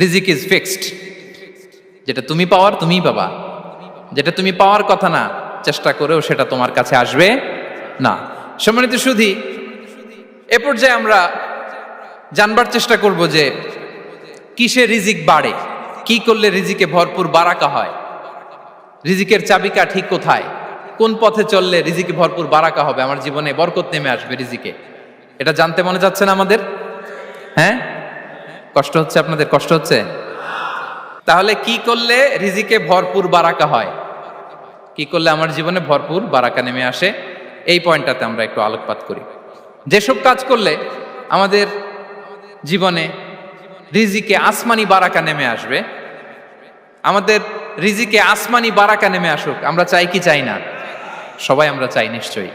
রিজিক is fixed. যেটা তুমি পাওয়ার তুমিই পাবা, যেটা তুমি পাওয়ার কথা না চেষ্টা করেও সেটা তোমার কাছে আসবে না। সম্মানিত সুধী, এ পর্যায়ে আমরা জানবার চেষ্টা করব যে কিসে রিজিক বাড়ে, কি করলে রিজিকে ভরপুর বারাকা হয়, রিজিকের চাবিকা ঠিক কোথায়, কোন পথে চললে রিজিকে ভরপুর বারাকা হবে, আমার জীবনে বরকত নেমে আসবে রিজিকে। এটা জানতে মনে যাচ্ছে না আমাদের? হ্যাঁ, কষ্ট হচ্ছে আপনাদের? কষ্ট হচ্ছে? তাহলে কি করলে রিজিকে ভরপুর বারাকা হয়, কি করলে আমার জীবনে ভরপুর বারাকা নেমে আসে, এই পয়েন্টটাতে আমরা একটু আলোকপাত করি। যেসব কাজ করলে আমাদের জীবনে রিজিকে আসমানি বারাকা নেমে আসবে, আমাদের রিজিকে আসমানি বারাকা নেমে আসুক, আমরা চাই কি চাই না? সবাই আমরা চাই নিশ্চয়ই।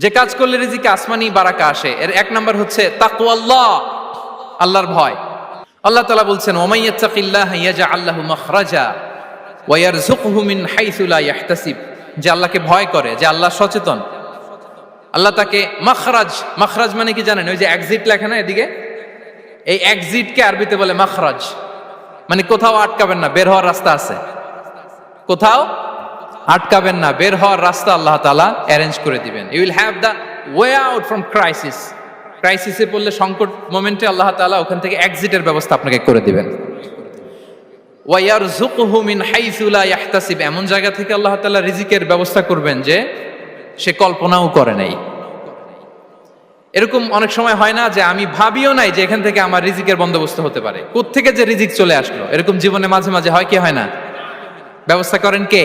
যে কাজ করলে রিজিকে আসমানি বারাকা আসে, এর এক নাম্বার হচ্ছে তাকওয়াল্লাহ, আল্লাহর ভয়। আল্লাহ তাআলা বলছেন, ওয়া ইয়াত্তাকিল্লাহা ইয়াজআল লাহু মাখরাজা ওয়া ইয়ারযুকহু মিন হাইসু লা ইয়াহতাসিব। যে আল্লাহকে ভয় করে, যে আল্লাহ সচেতন, আল্লাহ তাকে মাখরাজ, মাখরাজ মানে কি জানেন? ওই যে এক্সিট লেখা না এদিকে, এই এক্সিটকে আরবিতে বলে মাখরাজ, মানে কোথাও আটকাবেন না, বের হওয়ার রাস্তা আছে, কোথাও আটকাবেন না, বের হওয়ার রাস্তা আল্লাহ তাআলা অ্যারেঞ্জ করে দিবেন। You will have the way out from crisis. ক্রাইসিসে পড়লে, সংকট মোমেন্টে আল্লাহ তাআলা ওখান থেকে এক্সিটের ব্যবস্থা আপনাকে করে দিবেন। ওয়া ইয়ারযুকহু মিন হাইসু লা ইয়াহতাসিব, এমন জায়গা থেকে আল্লাহ তাআলা রিজিকের ব্যবস্থা করবেন যে সে কল্পনাও করে নাই। এরকম অনেক সময় হয় না যে আমি ভাবিও নাই যে এখান থেকে আমার রিজিকের বন্দোবস্ত হতে পারে, কোত্থেকে যে রিজিক চলে আসলো, এরকম জীবনে মাঝে মাঝে হয় কি হয় না? ব্যবস্থা করেন কে?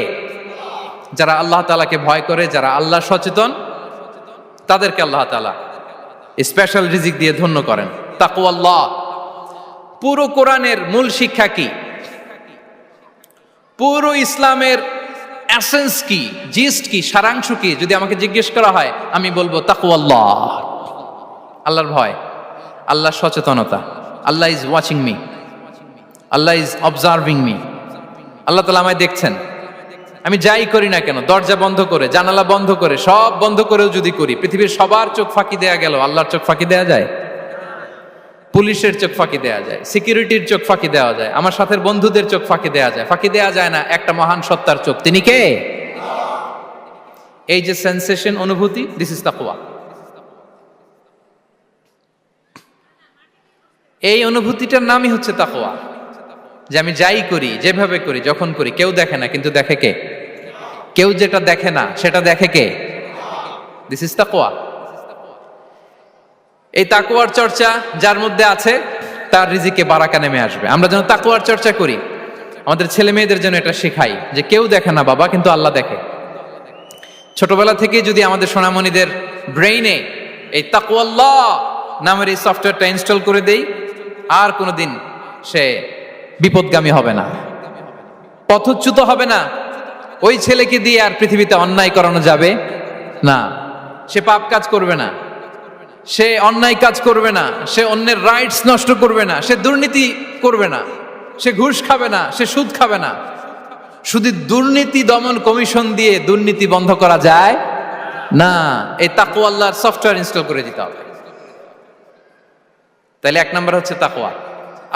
যারা আল্লাহ তাআলাকে ভয় করে, যারা আল্লাহ সচেতন, তাদেরকে আল্লাহ তাআলা স্পেশাল রিজিক দিয়ে ধন্য করেন। তাকওয়াল্লাহ। পুরো কোরআনের মূল শিক্ষা কি? পুরো ইসলামের এসেন্স কি, জিস্ট কি, সারাংশ কি যদি আমাকে জিজ্ঞেস করা হয়, আমি বলবো তাকওয়াল্লাহ, আল্লাহর ভয়, আল্লাহর সচেতনতা। Allah is watching me, Allah is observing me. আল্লাহ তাআলা আমায় দেখছেন, আমি যাই করি না কেন, দরজা বন্ধ করে, জানালা বন্ধ করে, সব বন্ধ করেও যদি করি, পৃথিবীর সবার চোখ ফাঁকি দেয়া গেল, আল্লাহর চোখ ফাঁকি দেয়া যায়? পুলিশের চোখ ফাঁকি দেয়া যায়, সিকিউরিটির চোখ ফাঁকি দেওয়া যায়, আমার সাথে বন্ধুদের চোখ ফাঁকি দেয়া যায়, ফাঁকি দেয়া যায় না একটা মহান সত্তার চোখ। তিনি কে? এই যে সেন্সেশন, অনুভূতি, দিস ইজ তাকওয়া। এই অনুভূতিটার নামই হচ্ছে তাকওয়া, যে আমি যাই করি, যেভাবে করি, যখন করি, কেউ দেখে না, কিন্তু দেখে কে? কেউ যেটা দেখে না সেটা দেখে কে? দিস ইজ তাকওয়া। এই তাকওয়ার চর্চা যার মধ্যে আছে, তার রিজিকে বারাকা নেমে আসবে। আমরা যেন তাকওয়ার চর্চা করি, আমাদের ছেলে মেয়েদের জন্য এটা শেখাই যে কেউ দেখে না বাবা, কিন্তু আল্লাহ দেখে। ছোটবেলা থেকে যদি আমাদের সোনামণিদের ব্রেইনে এই তাকওয়াল্লাহ নামের এই সফটওয়্যারটা ইনস্টল করে দেই, আর কোনোদিন সে বিপদগামী হবে না, পথচ্যুত হবে না। ওই ছেলেকে দিয়ে আর পৃথিবীতে অন্যায় করানো যাবে না, সে পাপ কাজ করবে না, সে অন্যায় কাজ করবে না, সে অন্যের রাইটস নষ্ট করবে না, সে দুর্নীতি করবে না, সে ঘুষ খাবে না, সে সুদ খাবে না। শুধু দুর্নীতি দমন কমিশন দিয়ে দুর্নীতি বন্ধ করা যায় না, এই তাকওয়া আল্লাহর সফটওয়্যার ইনস্টল করে দিতে হবে। তাহলে এক নাম্বার হচ্ছে তাকওয়া।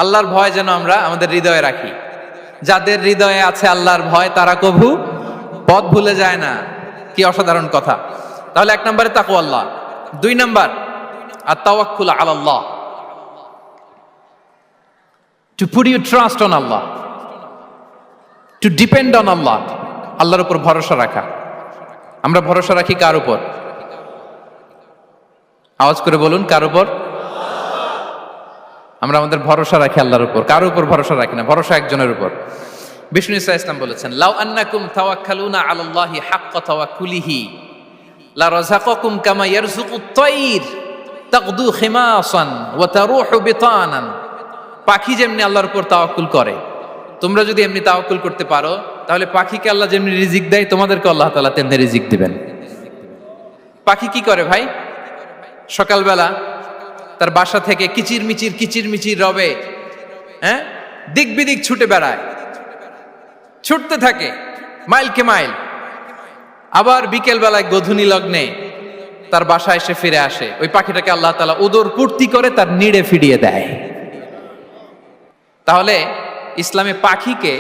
আল্লাহর ভয় যেন আমরা আমাদের হৃদয়ে রাখি। যাদের হৃদয়ে আছে আল্লাহর ভয়, তারা কভু পথ ভুলে যায় না। কি অসাধারণ কথা! তাহলে এক নম্বরে তাকওয়া আল্লাহ। দুই নাম্বার আত-তাওয়াক্কুল আলাল্লাহ, to put your trust on Allah, to depend on Allah. আল্লাহর উপর ভরসা রাখা। আমরা ভরসা রাখি কার উপর? আওয়াজ করে বলুন, কার উপর? আমরা আমাদের ভরসা রাখি আল্লাহর উপর, কার উপর ভরসা রাখি না। ভরসা একজনের উপর। বিষ্ণু ইসা ইসলাম বলেছেন, লাউ আন্নাকুম তাওয়াক্কালুনা আলাল্লাহি হাক্কা তাওয়াক্কুলিহি লা রাযাকাকুম কামা ইয়ারযুকুত তায়র তাগদু খিমাসান ওয়া তারুহু বিতানান। পাখি যেমনি আল্লাহর উপর তাওয়াক্কুল করে, তোমরা যদি এমনি তাওয়াক্কুল করতে পারো, তাহলে পাখিকে আল্লাহ যেমনি রিজিক দেয়, তোমাদেরকে আল্লাহ তাআলা তেমনি রিজিক দিবেন। পাখি কি করে ভাই? সকালবেলা তার বাসা থেকে কিচির মিচির রবে, হ্যাঁ, দিক বিদিক ছুটে বেড়ায়, ছুটতে থাকে মাইলকে মাইল। আবার বিকেল বেলায় গোধূলি লগ্নে তার বাসায় এসে ফিরে আসে। ওই পাখিটাকে আল্লাহ তাআলা উদর পূর্তি করে তার নিড়ে ফিরিয়ে দেয়। তাহলে ইসলামে পাখিকে